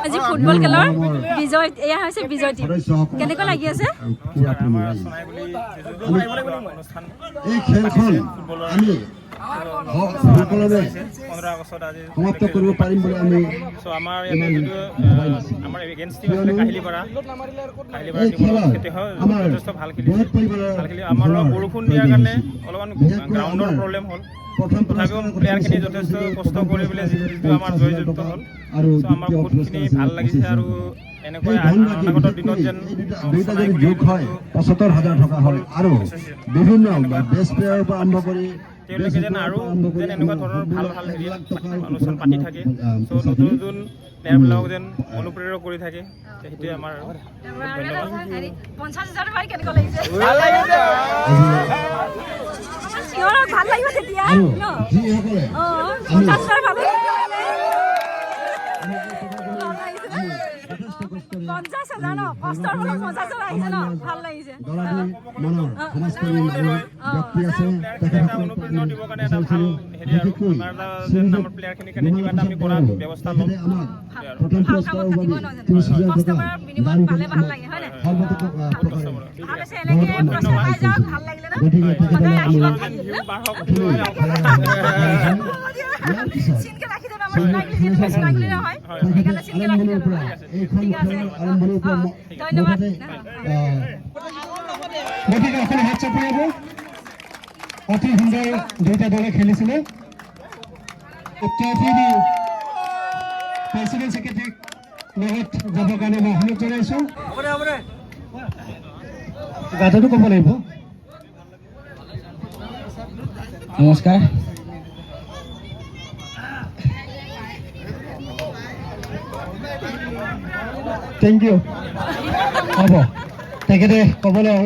আজি ফুটবল খেলৰ বিজয় এয়া হৈছে বিজয় টিম কেনেকৈ লাগি আছে এই খেলখন আমি সকলোৱে সমাপ্ত কৰিব পাৰিম বুলি আমি বৰষুণ দিয়াৰ কাৰণে অলপমান গ্ৰাউণ্ডৰ প্ৰব্লেম হ'ল তথাপিও প্লেয়াৰখিনি যথেষ্ট কষ্ট কৰি পেলাই যিটো আমাৰ জয়যুক্ত হ'ল আমাৰ বহুতখিনি ভাল লাগিছে আৰু এনেকৈ অনাগত দিনত যেন দুইটা যদি যোগ হয় ৭৫,০০০ টকা হয় আৰু বিভিন্ন বেষ্ট প্লেয়াৰৰ পৰা আৰম্ভ কৰি তেওঁলোকে যেন আৰু যেন এনেকুৱা ধৰণৰ ভাল ভাল হেৰি অনুষ্ঠান পাতি থাকে চ' নতুন নতুন প্লেয়াৰবিলাকক যেন অনুপ্ৰেৰিত কৰি থাকে সেইটোৱে আমাৰ ভাল লাগিব তেতিয়া অনুপ্ৰেৰণা দিবৰ কাৰণে এটা ভাল হেৰি আৰু যেন আমাৰ প্লেয়াৰখিনিৰ কাৰণে কিবা এটা আমি কৰাৰ ব্যৱস্থা ল'ম অতি সুন্দৰ দুইটা দলে খেলিছিলে প্ৰেচিডেণ্ট ছেক্ৰেটাৰীক লগত যাবৰ কাৰণে মই অনুৰোধ জনাইছোঁ গাঁততো ক'ব লাগিব নমস্কাৰ থেংক ইউ হ'ব তেখেতে ক'বলৈ